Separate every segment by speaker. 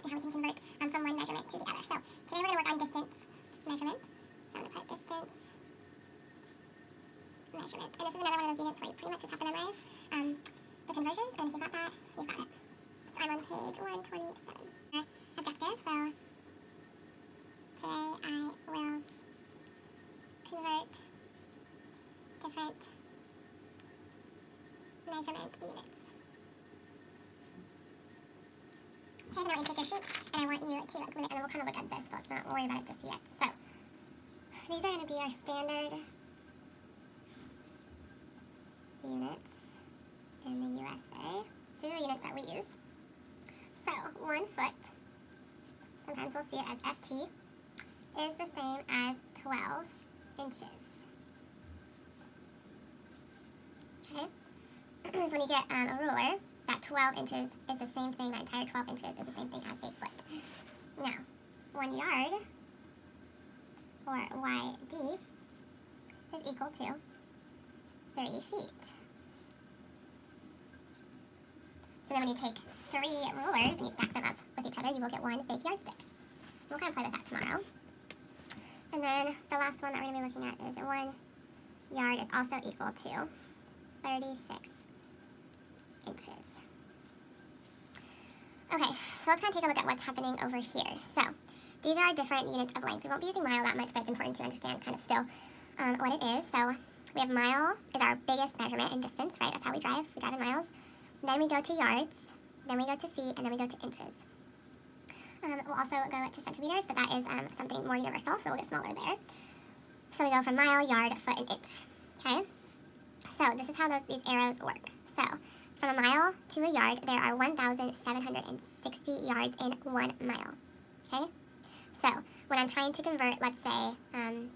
Speaker 1: and how we can convert from one measurement to the other. So today we're going to work on distance measurement. So I'm going to put distance measurement. And this is another one of those units where you pretty much just have to memorize the conversions, and if you've got that, you've got it. So I'm on page 127. Objective, so today I will convert different measurement units. Okay, so now you take your sheet, and I want you to look, and we'll kind of look at this, but let's not worry about it just yet. So, these are going to be our standard units in the USA. These are the units that we use. So, 1 foot, sometimes we'll see it as FT, is the same as 12 inches. Okay? So when you get a ruler, that 12 inches is the same thing, that entire 12 inches is the same thing as a foot. Now, 1 yard, or YD, is equal to 3 feet. So then when you take 3 rulers and you stack them up with each other, you will get 1 big yardstick. We'll kind of play with that tomorrow. And then the last one that we're going to be looking at is 1 yard is also equal to 36 inches. Okay, so let's kind of take a look at what's happening over here. So these are our different units of length. We won't be using mile that much, but it's important to understand kind of still what it is. So we have mile is our biggest measurement in distance, right? That's how we drive. We drive in miles. Then we go to yards, then we go to feet, and then we go to inches. We'll also go to centimeters, but that is something more universal, so we'll get smaller there. So we go from mile, yard, foot, and inch. Okay? So this is how these arrows work. So from a mile to a yard, there are 1,760 yards in 1 mile. Okay? So when I'm trying to convert, let's say I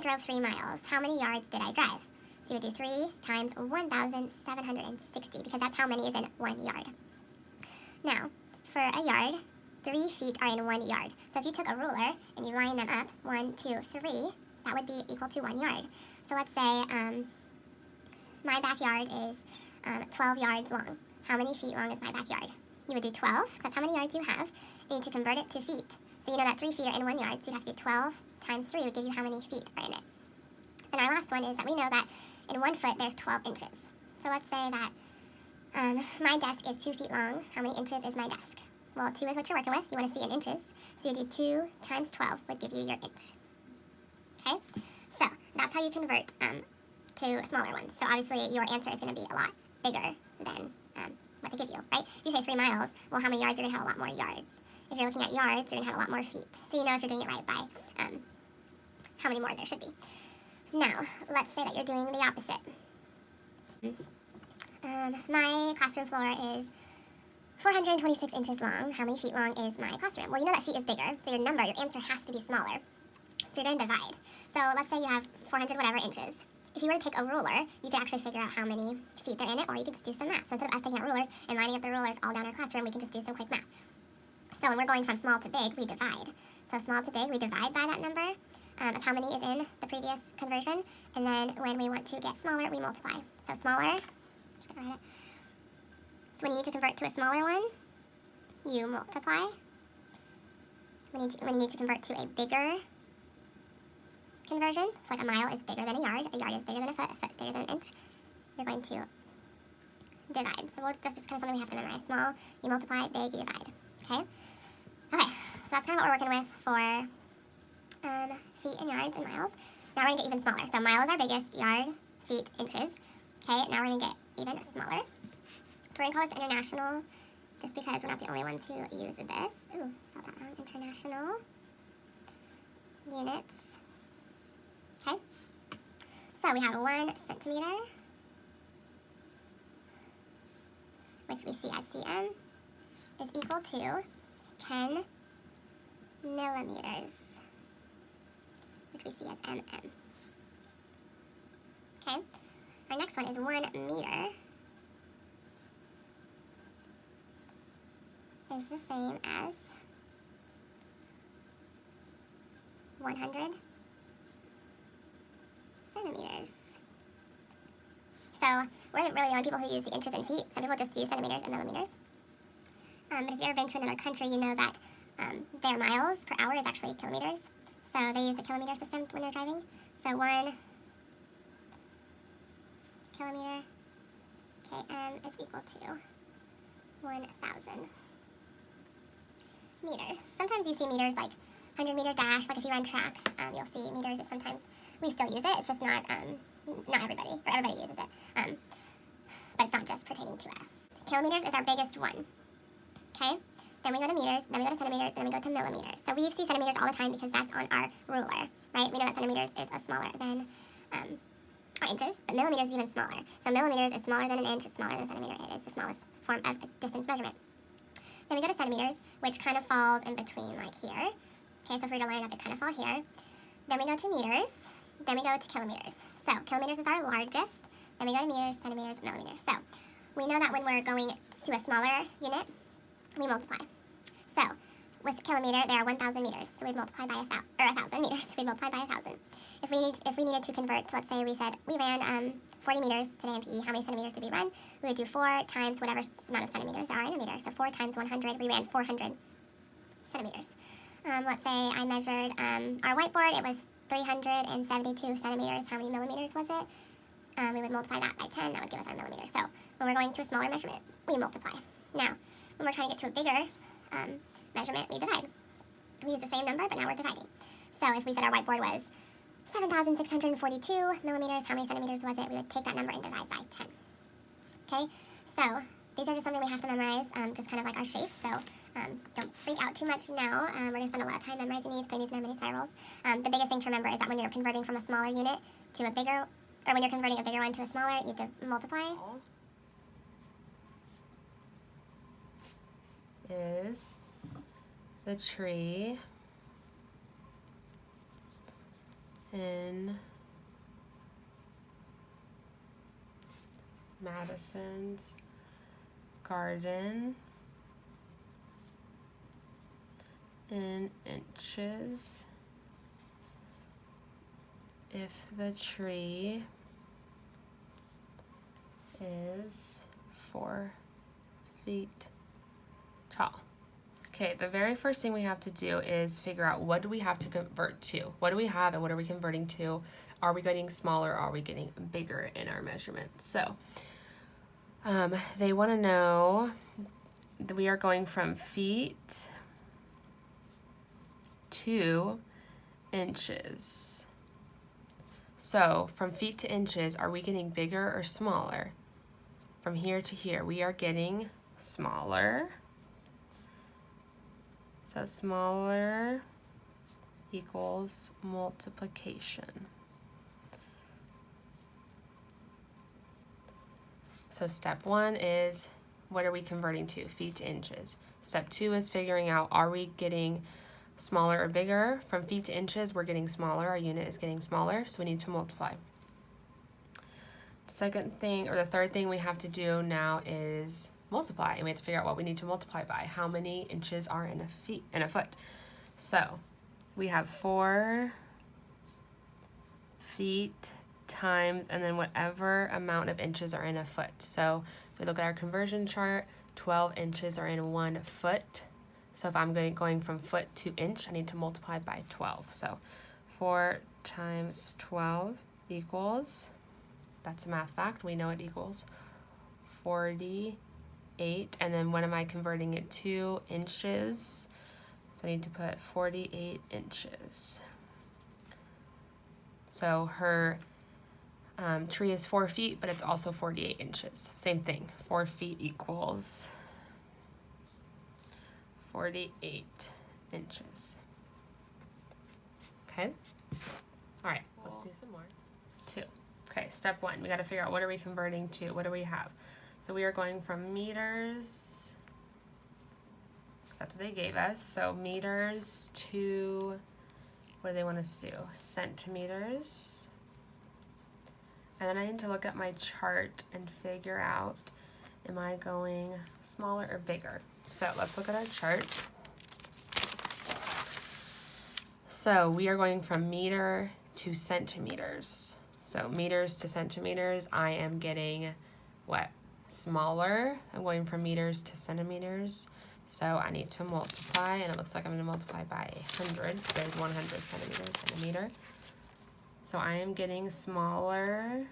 Speaker 1: drove 3 miles. How many yards did I drive? So you would do 3 times 1,760, because that's how many is in 1 yard. Now, for a yard, 3 feet are in 1 yard. So if you took a ruler and you line them up, 1, 2, 3, that would be equal to 1 yard. So let's say my backyard is 12 yards long. How many feet long is my backyard? You would do 12, that's how many yards you have, and you need to convert it to feet. So you know that 3 feet are in 1 yard, so you'd have to do 12 times 3 would give you how many feet are in it. And our last one is that we know that in 1 foot there's 12 inches. So let's say that my desk is 2 feet long. How many inches is my desk? Well, 2 is what you're working with. You want to see in inches. So you do 2 times 12 would give you your inch. Okay? So that's how you convert to smaller ones. So obviously your answer is going to be a lot bigger than what they give you, right? If you say 3 miles, well, how many yards? You're going to have a lot more yards. If you're looking at yards, you're going to have a lot more feet. So you know if you're doing it right by how many more there should be. Now, let's say that you're doing the opposite. My classroom floor is 426 inches long. How many feet long is my classroom? Well, you know that feet is bigger, so your answer has to be smaller. So you're going to divide. So let's say you have 400 whatever inches. If you were to take a ruler, you could actually figure out how many feet they're in it, or you could just do some math. So instead of us taking out rulers and lining up the rulers all down our classroom, we can just do some quick math. So when we're going from small to big, we divide. So small to big, we divide by that number of how many is in the previous conversion, and then when we want to get smaller, we multiply. So smaller, just gonna write it. So when you need to convert to a smaller one, you multiply. When you need to convert to a bigger conversion, so like a mile is bigger than a yard is bigger than a foot is bigger than an inch, you're going to divide. So that's just kind of something we have to memorize. Small, you multiply, big, you divide. Okay? Okay, so that's kind of what we're working with for feet and yards and miles. Now we're going to get even smaller. So mile is our biggest, yard, feet, inches. Okay, now we're going to get even smaller. So we're going to call this international, just because we're not the only ones who use this. Ooh, spelled that wrong. International units. Okay, so we have 1 centimeter, which we see as cm, is equal to 10 millimeters, which we see as mm. Okay, our next one is 1 meter, is the same as 100 centimeters. So we're really the only people who use the inches and feet. Some people just use centimeters and millimeters. But if you've ever been to another country, you know that their miles per hour is actually kilometers. So they use a kilometer system when they're driving. So 1 kilometer km is equal to 1,000 meters. Sometimes you see meters like 100-meter dash, like if you run track, you'll see meters. Sometimes we still use it. It's just not everybody, or everybody uses it. But it's not just pertaining to us. Kilometers is our biggest one. Okay? Then we go to meters, then we go to centimeters, then we go to millimeters. So we see centimeters all the time because that's on our ruler, right? We know that centimeters is smaller than or inches, but millimeters is even smaller. So millimeters is smaller than an inch, it's smaller than a centimeter. It is the smallest form of a distance measurement. Then we go to centimeters, which kind of falls in between, like here. Okay, so if we were to line up, it kind of fall here. Then we go to meters, then we go to kilometers. So kilometers is our largest, then we go to meters, centimeters, millimeters. So we know that when we're going to a smaller unit, we multiply. So with kilometer, there are 1,000 meters, so we'd multiply by 1,000 meters. We'd multiply by 1,000. If we needed to convert to, let's say we said we ran 40 meters today in PE, how many centimeters did we run? We would do 4 times whatever amount of centimeters there are in a meter. So 4 times 100, we ran 400 centimeters. Let's say I measured our whiteboard, it was 372 centimeters. How many millimeters was it? We would multiply that by 10, that would give us our millimeters. So when we're going to a smaller measurement, we multiply. Now, when we're trying to get to a bigger measurement, we divide. We use the same number, but now we're dividing. So if we said our whiteboard was 7,642 millimeters, how many centimeters was it? We would take that number and divide by 10. Okay, so these are just something we have to memorize, just kind of like our shapes. So don't freak out too much now. We're going to spend a lot of time memorizing these, putting these in our mini spirals. The biggest thing to remember is that when you're converting from a smaller unit to a bigger, or when you're converting a bigger one to a smaller, you have to multiply.
Speaker 2: Is the tree in Madison's garden in inches if the tree is 4 feet tall. Okay, the very first thing we have to do is figure out what do we have to convert to? What do we have and what are we converting to? Are we getting smaller or are we getting bigger in our measurements? So they want to know that we are going from feet to inches. So from feet to inches, are we getting bigger or smaller? From here to here, we are getting smaller. So smaller equals multiplication. So step 1 is what are we converting to? Feet to inches. Step 2 is figuring out are we getting smaller or bigger? From feet to inches, we're getting smaller. Our unit is getting smaller, so we need to multiply. Second thing, or the third thing we have to do now is multiply, and we have to figure out what we need to multiply by. How many inches are in a foot? So we have 4 feet times, and then whatever amount of inches are in a foot. So if we look at our conversion chart, 12 inches are in 1 foot. So if I'm going from foot to inch, I need to multiply by 12. So 4 times 12 equals, that's a math fact, we know it equals 48. And then what am I converting it to? Inches. So I need to put 48 inches. So her tree is 4 feet, but it's also 48 inches. Same thing, 4 feet equals 48 inches. Okay? All right, let's do some more. 2. Okay, step 1, we got to figure out what are we converting to? What do we have? So we are going from meters, that's what they gave us. So meters to, what do they want us to do? Centimeters. And then I need to look at my chart and figure out, am I going smaller or bigger? So let's look at our chart. So we are going from meter to centimeters. So meters to centimeters, I am getting what? Smaller. I'm going from meters to centimeters. So I need to multiply, and it looks like I'm going to multiply by 100 because there's 100 centimeters in a meter. So I am getting smaller,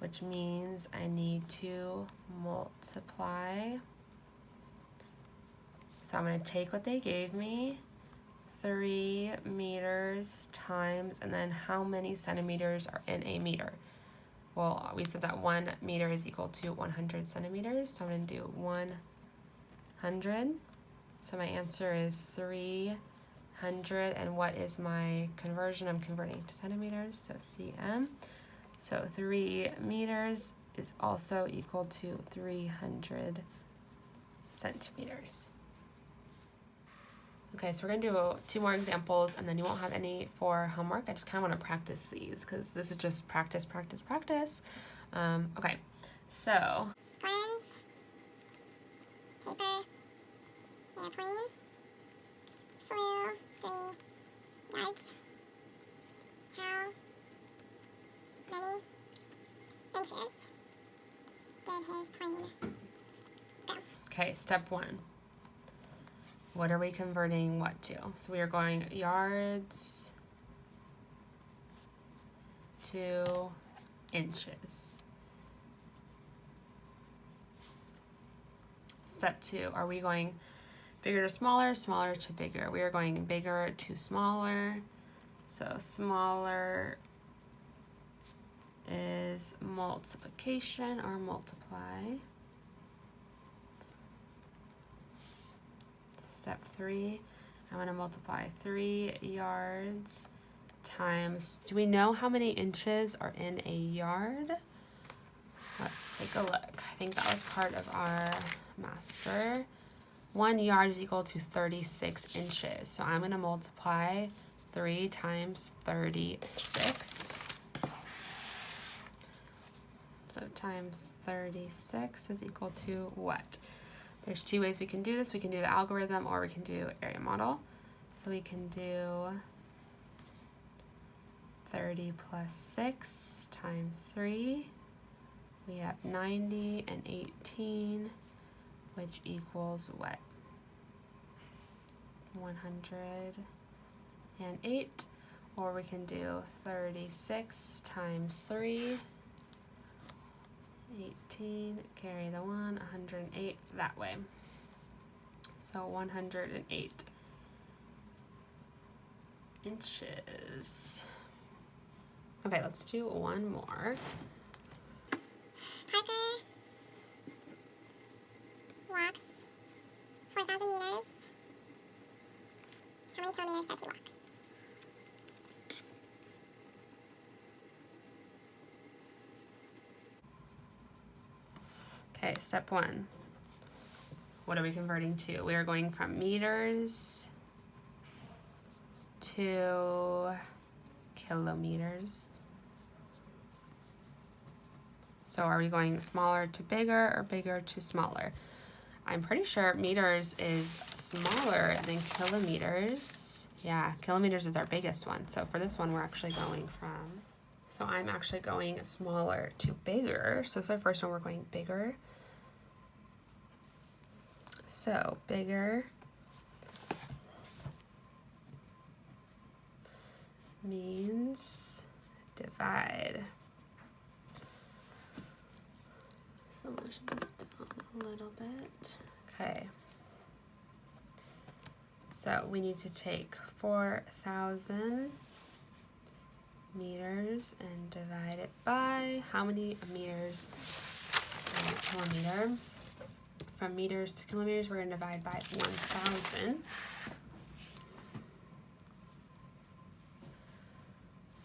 Speaker 2: which means I need to multiply. So I'm going to take what they gave me, 3 meters times, and then how many centimeters are in a meter? Well, we said that 1 meter is equal to 100 centimeters, so I'm going to do 100. So my answer is 300, and what is my conversion? I'm converting to centimeters, so cm. So 3 meters is also equal to 300 centimeters. Okay, so we're gonna do 2 more examples, and then you won't have any for homework. I just kind of want to practice these because this is just practice, practice, practice. Okay, so
Speaker 1: Plans, paper, airplane, flew 3 yards. How many inches did his plane go?
Speaker 2: okay, step 1. What are we converting what to? So we are going yards to inches. Step 2, are we going bigger to smaller, smaller to bigger? We are going bigger to smaller. So smaller is multiplication or multiply. Step 3, I'm going to multiply 3 yards times, do we know how many inches are in a yard? Let's take a look. I think that was part of our master. 1 yard is equal to 36 inches. So I'm going to multiply 3 times 36. So times 36 is equal to what? There's 2 ways we can do this. We can do the algorithm, or we can do area model. So we can do 30 plus 6 times 3. We have 90 and 18, which equals what? 108. Or we can do 36 times 3. 18, carry the 1, 108 that way. So 108 inches. Okay, let's do one more.
Speaker 1: Parker walks 4,000 meters. How many kilometers does he walk?
Speaker 2: Okay, step 1. What are we converting to? We are going from meters to kilometers. So are we going smaller to bigger or bigger to smaller? I'm pretty sure meters is smaller than kilometers. Yeah, kilometers is our biggest one. So for this one, we're actually going from, so I'm actually going smaller to bigger. So this is our first one, we're going bigger. So bigger means divide. So I should just down a little bit. Okay. So we need to take 4,000 meters and divide it by how many meters in a kilometer. From meters to kilometers, we're going to divide by 1,000.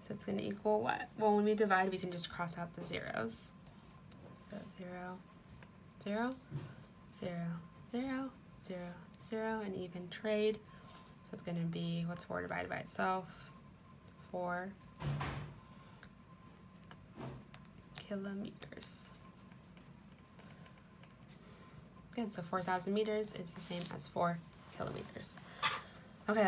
Speaker 2: So it's going to equal what? Well, when we divide, we can just cross out the zeros. So 0, 0, 0, 0, 0, 0, and even trade. So it's going to be, what's 4 divided by itself? 4 kilometers. Good, so 4,000 meters is the same as 4 kilometers.